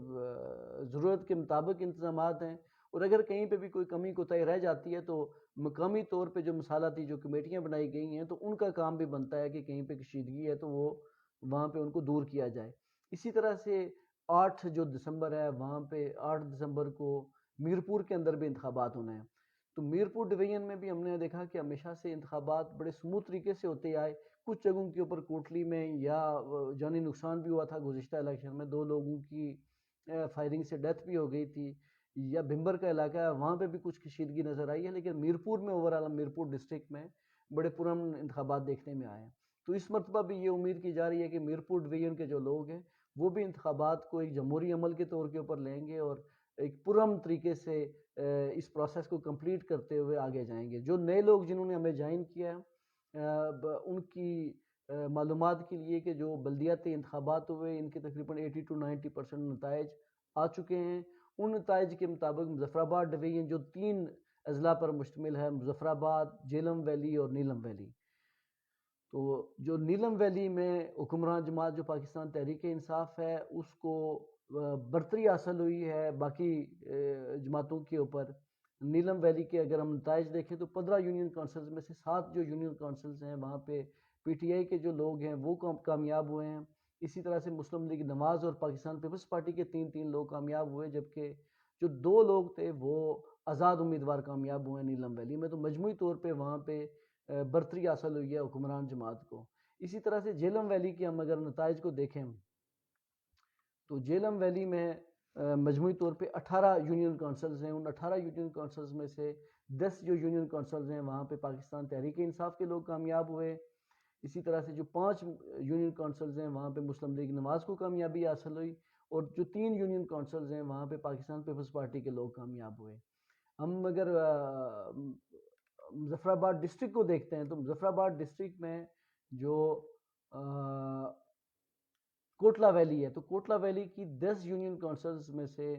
ضرورت کے مطابق انتظامات ہیں. اور اگر کہیں پہ بھی کوئی کمی کوتاہی رہ جاتی ہے تو مقامی طور پہ جو مصالحاتی جو کمیٹیاں بنائی گئی ہیں تو ان کا کام بھی بنتا ہے کہ کہیں پہ کشیدگی ہے تو وہ وہاں پہ ان کو دور کیا جائے. اسی طرح سے 8 جو دسمبر ہے وہاں پہ 8 دسمبر کو میرپور کے اندر بھی انتخابات ہونے ہیں. تو میرپور ڈویژن میں بھی ہم نے دیکھا کہ ہمیشہ سے انتخابات بڑے سموتھ طریقے سے ہوتے آئے. کچھ جگہوں کے اوپر کوٹلی میں یا جانی نقصان بھی ہوا تھا گزشتہ الیکشن میں، 2 لوگوں کی فائرنگ سے ڈیتھ بھی ہو گئی تھی. یا بھمبر کا علاقہ ہے وہاں پہ بھی کچھ کشیدگی نظر آئی ہے، لیکن میرپور میں اوورآل میرپور ڈسٹرکٹ میں بڑے پرامن انتخابات دیکھنے میں آئے ہیں. تو اس مرتبہ بھی یہ امید کی جا رہی ہے کہ میرپور ڈویژن کے جو لوگ ہیں وہ بھی انتخابات کو ایک جمہوری عمل کے طور کے اوپر لیں گے اور ایک پرامن طریقے سے اس پروسیس کو کمپلیٹ کرتے ہوئے آگے جائیں گے. جو نئے لوگ جنہوں نے ہمیں جوائن کیا ہے ان کی معلومات کے لیے کہ جو بلدیاتی انتخابات ہوئے ان کے تقریباً 80 to 90% نتائج آ چکے ہیں. ان نتائج کے مطابق مظفر آباد ڈویژن جو 3 اضلاع پر مشتمل ہے، مظفر آباد، جہلم ویلی اور نیلم ویلی، تو جو نیلم ویلی میں حکمران جماعت جو پاکستان تحریک انصاف ہے اس کو برتری حاصل ہوئی ہے باقی جماعتوں کے اوپر. نیلم ویلی کے اگر ہم نتائج دیکھیں تو 15 یونین کونسلز میں سے 7 جو یونین کونسلز ہیں وہاں پہ پی ٹی آئی کے جو لوگ ہیں وہ کامیاب ہوئے ہیں. اسی طرح سے مسلم لیگ نواز اور پاکستان پیپلز پارٹی کے 3 لوگ کامیاب ہوئے، جبکہ جو 2 لوگ تھے وہ آزاد امیدوار کامیاب ہوئے نیلم ویلی میں. تو مجموعی طور پہ وہاں پہ برتری حاصل ہوئی ہے حکمران جماعت کو. اسی طرح سے جہلم ویلی کے ہم اگر نتائج کو دیکھیں تو جہلم ویلی میں مجموعی طور پہ 18 یونین کونسلز ہیں. ان 18 یونین کونسلز میں سے 10 جو یونین کونسلز ہیں وہاں پہ پاکستان تحریک انصاف کے لوگ کامیاب ہوئے. اسی طرح سے جو 5 یونین کونسلز ہیں وہاں پہ مسلم لیگ نواز کو کامیابی حاصل ہوئی، اور جو 3 یونین کونسلز ہیں وہاں پہ پاکستان پیپلز پارٹی کے لوگ کامیاب ہوئے. ہم اگر مظفر آباد ڈسٹرکٹ کو دیکھتے ہیں تو مظفر آباد ڈسٹرکٹ میں جو کوٹلہ ویلی ہے تو کوٹلہ ویلی کی 10 یونین کونسلز میں سے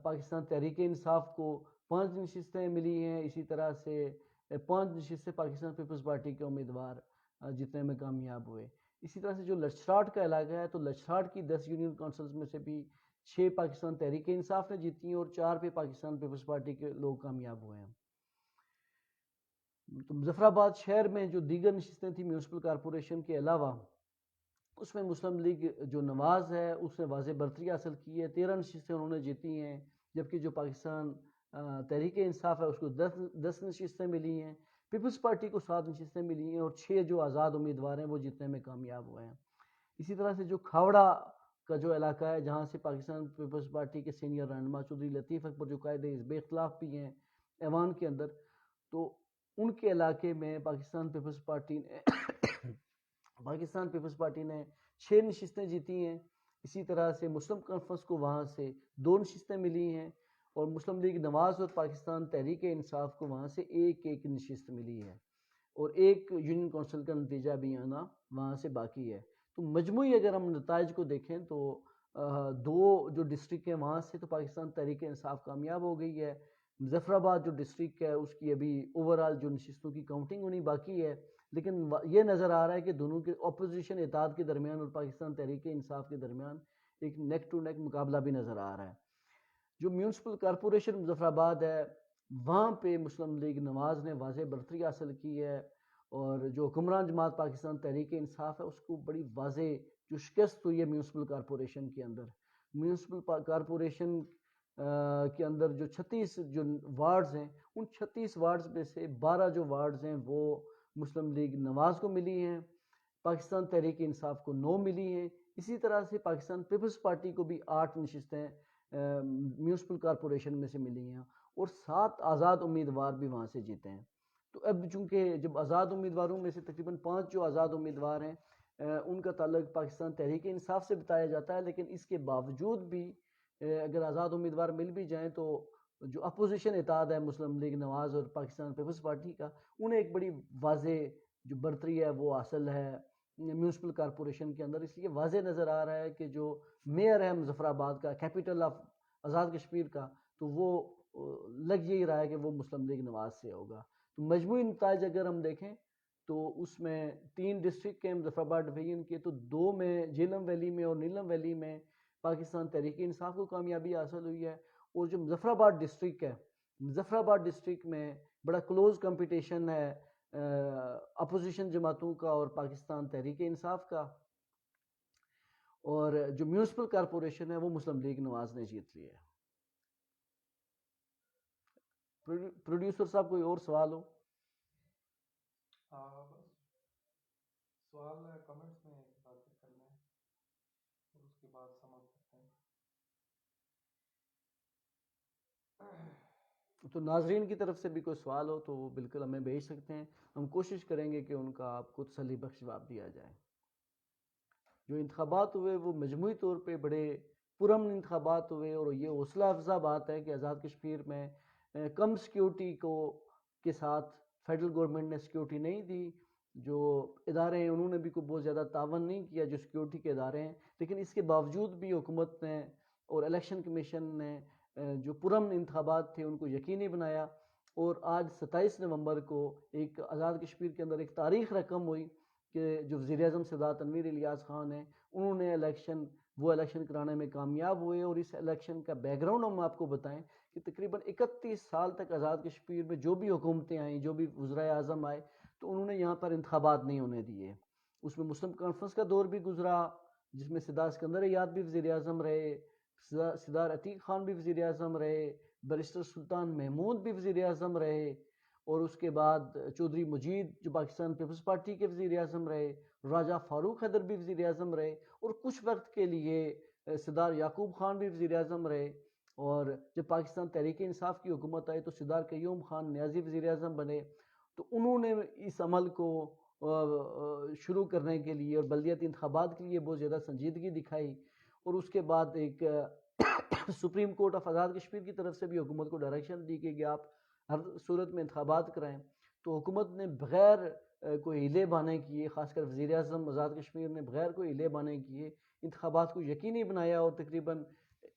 پاکستان تحریک انصاف کو 5 نشستیں ملی ہیں. اسی طرح سے 5 نشستیں پاکستان پیپلز پارٹی کے امیدوار جتنے میں کامیاب ہوئے. اسی طرح سے جو لچھراٹ کا علاقہ ہے تو لچھراٹ کی 10 یونین کونسلز میں سے بھی 6 پاکستان تحریک انصاف نے جیتی ہیں اور 4 پہ پاکستان پیپلز پارٹی کے لوگ کامیاب ہوئے ہیں. تو مظفر آباد شہر میں جو دیگر نشستیں تھیں میونسپل کارپوریشن کے علاوہ اس میں مسلم لیگ جو نواز ہے اس نے واضح برتری حاصل کی ہے، 13 نشستیں انہوں نے جیتی ہیں، جبکہ جو پاکستان تحریک انصاف ہے اس کو 10 نشستیں ملی ہیں. پیپلز پارٹی کو 7 نشستیں ملی ہیں اور 6 جو آزاد امیدوار ہیں وہ جیتنے میں کامیاب ہوئے ہیں. اسی طرح سے جو کھاوڑا کا جو علاقہ ہے جہاں سے پاکستان پیپلز پارٹی کے سینئر رہنما چودھری لطیف اکبر جو قائد حزب اختلاف بھی ہیں ایوان کے اندر، تو ان کے علاقے میں پاکستان پیپلز پارٹی نے 6 نشستیں جیتی ہیں. اسی طرح سے مسلم کانفرنس کو وہاں سے 2 نشستیں ملی ہیں, اور مسلم لیگ نواز اور پاکستان تحریک انصاف کو وہاں سے ایک نشست ملی ہے, اور ایک یونین کونسل کا نتیجہ بھی آنا وہاں سے باقی ہے. تو مجموعی اگر ہم نتائج کو دیکھیں تو 2 جو ڈسٹرکٹ ہیں وہاں سے تو پاکستان تحریک انصاف کامیاب ہو گئی ہے. مظفر آباد جو ڈسٹرکٹ ہے اس کی ابھی اوورال جو نشستوں کی کاؤنٹنگ ہونی باقی ہے, لیکن یہ نظر آ رہا ہے کہ دونوں کے اپوزیشن اتحاد کے درمیان اور پاکستان تحریک انصاف کے درمیان ایک نیک ٹو نیک مقابلہ بھی نظر آ رہا ہے. جو میونسپل کارپوریشن مظفر آباد ہے وہاں پہ مسلم لیگ نواز نے واضح برتری حاصل کی ہے, اور جو حکمران جماعت پاکستان تحریک انصاف ہے اس کو بڑی واضح جو شکست ہوئی ہے میونسپل کارپوریشن کے اندر. میونسپل کارپوریشن کے اندر جو 36 جو وارڈز ہیں ان 36 وارڈز میں سے 12 جو وارڈز ہیں وہ مسلم لیگ نواز کو ملی ہیں, پاکستان تحریک انصاف کو 9 ملی ہیں. اسی طرح سے پاکستان پیپلز پارٹی کو بھی 8 نشستیں میونسپل کارپوریشن میں سے ملی ہیں, اور 7 آزاد امیدوار بھی وہاں سے جیتے ہیں. تو اب چونکہ جب آزاد امیدواروں میں سے تقریباً 5 جو آزاد امیدوار ہیں ان کا تعلق پاکستان تحریک انصاف سے بتایا جاتا ہے, لیکن اس کے باوجود بھی اگر آزاد امیدوار مل بھی جائیں تو جو اپوزیشن اتحاد ہے مسلم لیگ نواز اور پاکستان پیپلز پارٹی کا, انہیں ایک بڑی واضح جو برتری ہے وہ حاصل ہے میونسپل کارپوریشن کے اندر. اس لیے واضح نظر آ رہا ہے کہ جو میئر ہے مظفر آباد کا, کیپٹل آف آزاد کشمیر کا, تو وہ لگ یہی رہا ہے کہ وہ مسلم لیگ نواز سے ہوگا. تو مجموعی نتائج اگر ہم دیکھیں تو اس میں 3 ڈسٹرکٹ کے مظفر آباد ڈویژن کے, تو 2 میں جہلم ویلی میں اور نیلم ویلی میں پاکستان تحریک انصاف کو کامیابی حاصل ہوئی ہے. اور جو مظفر آباد ڈسٹرکٹ ہے, مظفر آباد ڈسٹرکٹ میں بڑا کلوز کمپٹیشن ہے اپوزیشن جماعتوں کا اور پاکستان تحریک انصاف کا, اور جو میونسپل کارپوریشن ہے وہ مسلم لیگ نواز نے جیت لی ہے. پروڈیوسر صاحب کوئی اور سوال ہو؟ ہاں بس سوال کمنٹس میں باتیں کر لیں اور اس کے بعد سمجھ کرتے ہیں. تو ناظرین کی طرف سے بھی کوئی سوال ہو تو وہ بالکل ہمیں بھیج سکتے ہیں, ہم کوشش کریں گے کہ ان کا آپ کو تسلی بخش جواب دیا جائے. جو انتخابات ہوئے وہ مجموعی طور پہ بڑے پرامن انتخابات ہوئے, اور یہ حوصلہ افزا بات ہے کہ آزاد کشمیر میں کم سیکیورٹی کے ساتھ فیڈرل گورنمنٹ نے سیکیورٹی نہیں دی. جو ادارے ہیں انہوں نے بھی کوئی بہت زیادہ تعاون نہیں کیا جو سیکیورٹی کے ادارے ہیں, لیکن اس کے باوجود بھی حکومت نے اور الیکشن کمیشن نے جو پرامن انتخابات تھے ان کو یقینی بنایا. اور آج 27 نومبر کو ایک آزاد کشمیر کے اندر ایک تاریخ رقم ہوئی کہ جو وزیر اعظم سردار تنویر الیاس خان ہیں انہوں نے وہ الیکشن کرانے میں کامیاب ہوئے. اور اس الیکشن کا بیک گراؤنڈ ہم آپ کو بتائیں کہ تقریباً 31 سال تک آزاد کشمیر میں جو بھی حکومتیں آئیں, جو بھی وزرائے اعظم آئے, تو انہوں نے یہاں پر انتخابات نہیں ہونے دیے. اس میں مسلم کانفرنس کا دور بھی گزرا جس میں سردار اسکندر یاد بھی وزیر اعظم رہے, سردار عتیق خان بھی وزیر اعظم رہے, بیرسٹر سلطان محمود بھی وزیر اعظم رہے, اور اس کے بعد چودھری مجید جو پاکستان پیپلز پارٹی کے وزیر اعظم رہے, راجہ فاروق حیدر بھی وزیر اعظم رہے, اور کچھ وقت کے لیے سردار یعقوب خان بھی وزیر اعظم رہے. اور جب پاکستان تحریک انصاف کی حکومت آئی تو سردار قیوم خان نیازی وزیر اعظم بنے. تو انہوں نے اس عمل کو شروع کرنے کے لیے اور بلدیاتی انتخابات کے لیے بہت زیادہ سنجیدگی دکھائی. اور اس کے بعد ایک supreme court of Azad Kashmir کی طرف سے بھی حکومت کو ڈائریکشن دی کہ آپ ہر صورت میں انتخابات کرائیں. تو حکومت نے بغیر کوئی ہیلے بہانے کیے, خاص کر وزیر اعظم آزاد کشمیر نے بغیر کوئی ہیلے بہانے کیے انتخابات کو یقینی بنایا, اور تقریباً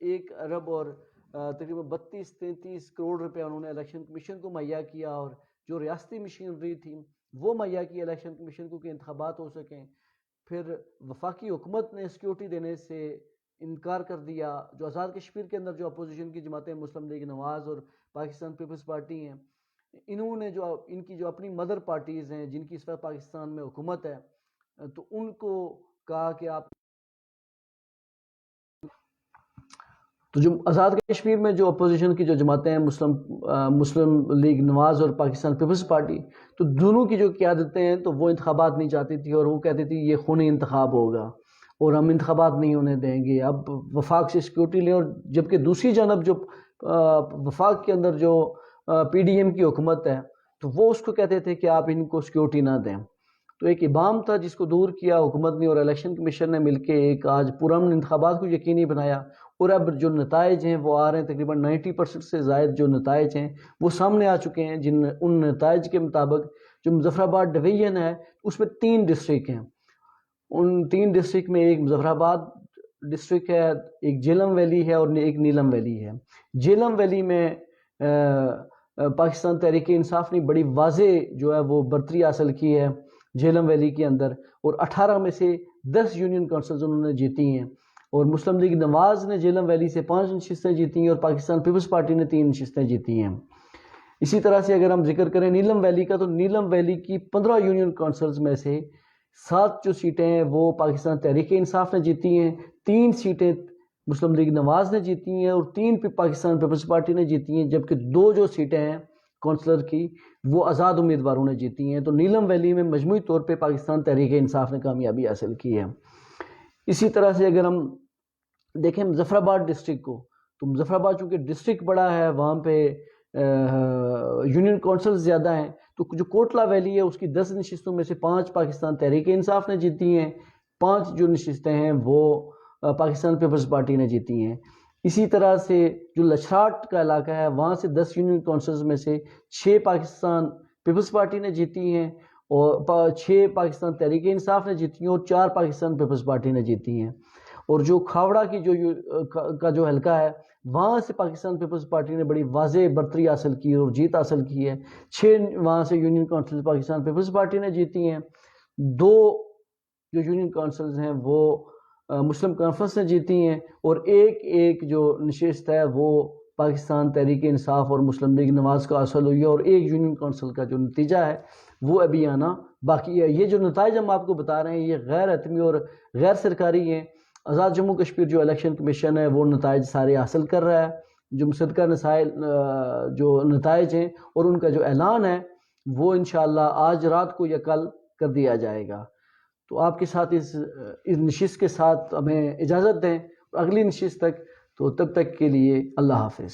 1 ارب اور تقریباً 32-33 کروڑ روپے انہوں نے الیکشن کمیشن کو مہیا کیا, اور جو ریاستی مشینری تھی وہ مہیا کی الیکشن کمیشن کو کہ انتخابات ہو سکیں. پھر وفاقی حکومت نے سیکیورٹی دینے سے انکار کر دیا. جو آزاد کشمیر کے اندر جو اپوزیشن کی جماعتیں مسلم لیگ نواز اور پاکستان پیپلز پارٹی ہیں, انہوں نے ان کی جو اپنی مدر پارٹیز ہیں جن کی اس وقت پاکستان میں حکومت ہے, تو ان کو کہا کہ آپ تو جو آزاد کشمیر میں جو اپوزیشن کی جو جماعتیں ہیں مسلم لیگ نواز اور پاکستان پیپلز پارٹی, تو دونوں کی جو قیادتیں ہیں تو وہ انتخابات نہیں چاہتی تھی, اور وہ کہتی تھی یہ خونی انتخاب ہوگا اور ہم انتخابات نہیں ہونے دیں گے. اب وفاق سے سیکیورٹی لیں, اور جبکہ دوسری جانب جو وفاق کے اندر جو پی ڈی ایم کی حکومت ہے تو وہ اس کو کہتے تھے کہ آپ ان کو سیکیورٹی نہ دیں. تو ایک ابام تھا جس کو دور کیا حکومت نے اور الیکشن کمیشن نے مل کے ایک آج پرامن انتخابات کو یقینی بنایا، اور اب جو نتائج ہیں وہ آ رہے ہیں، تقریباً 90% سے زائد جو نتائج ہیں وہ سامنے آ چکے ہیں، ان نتائج کے مطابق جو مظفر آباد ڈویژن ہے اس میں 3 ڈسٹرکٹ ہیں، ان 3 ڈسٹرکٹ میں ایک مظفر آباد ڈسٹرکٹ ہے، ایک جہلم ویلی ہے اور ایک نیلم ویلی ہے۔ جہلم ویلی میں پاکستان تحریک انصاف نے بڑی واضح جو ہے وہ برتری حاصل کی ہے جہلم ویلی کے اندر، اور 18 میں سے 10 یونین کونسلز انہوں نے جیتی ہیں، اور مسلم لیگ نواز نے جہلم ویلی سے 5 نشستیں جیتی ہیں اور پاکستان پیپلز پارٹی نے 3 نشستیں جیتی ہیں۔ اسی طرح سے اگر ہم ذکر کریں نیلم ویلی کا، تو نیلم ویلی کی 15 یونین کونسلز میں سے 7 جو سیٹیں ہیں وہ پاکستان تحریک انصاف نے جیتی ہیں، 3 سیٹیں مسلم لیگ نواز نے جیتی ہیں اور 3 پاکستان پیپلز پارٹی نے جیتی ہیں، جبکہ 2 جو سیٹیں ہیں کونسلر کی وہ آزاد امیدواروں نے جیتی ہیں۔ تو نیلم ویلی میں مجموعی طور پہ پاکستان تحریک انصاف نے کامیابی حاصل کی ہے۔ اسی طرح سے اگر ہم دیکھیں مظفر آباد ڈسٹرکٹ کو، تو مظفر آباد چونکہ ڈسٹرکٹ بڑا ہے، وہاں پہ یونین کونسلز زیادہ ہیں، تو جو کوٹلہ ویلی ہے اس کی 10 نشستوں میں سے 5 پاکستان تحریک انصاف نے جیتی ہیں، 5 جو نشستیں ہیں وہ پاکستان پیپلز پارٹی نے جیتی ہیں۔ اسی طرح سے جو لچھراٹ کا علاقہ ہے وہاں سے 10 یونین کونسلز میں سے 6 پاکستان پیپلز پارٹی نے جیتی ہیں اور 6 پاکستان تحریک انصاف نے جیتی ہیں اور 4 پاکستان پیپلز پارٹی نے جیتی ہیں۔ اور جو کھاوڑا کی جو حلقہ ہے وہاں سے پاکستان پیپلز پارٹی نے بڑی واضح برتری حاصل کی اور جیت حاصل کی ہے، 6 وہاں سے یونین کونسلز پاکستان پیپلز پارٹی نے جیتی ہیں، 2 جو یونین کونسلز ہیں وہ مسلم کانفرنس نے جیتی ہیں، اور ایک جو نشست ہے وہ پاکستان تحریک انصاف اور مسلم لیگ نواز کا حاصل ہوئی ہے، اور ایک یونین کونسل کا جو نتیجہ ہے وہ ابھی آنا باقی ہے۔ یہ جو نتائج ہم آپ کو بتا رہے ہیں یہ غیر حتمی اور غیر سرکاری ہیں۔ آزاد جموں کشمیر جو الیکشن کمیشن ہے وہ نتائج سارے حاصل کر رہا ہے، جو مصدقہ جو نتائج ہیں اور ان کا جو اعلان ہے وہ انشاءاللہ آج رات کو یا کل کر دیا جائے گا۔ تو آپ کے ساتھ اس نشست کے ساتھ ہمیں اجازت دیں اگلی نشست تک، تو تب تک کے لیے اللہ حافظ۔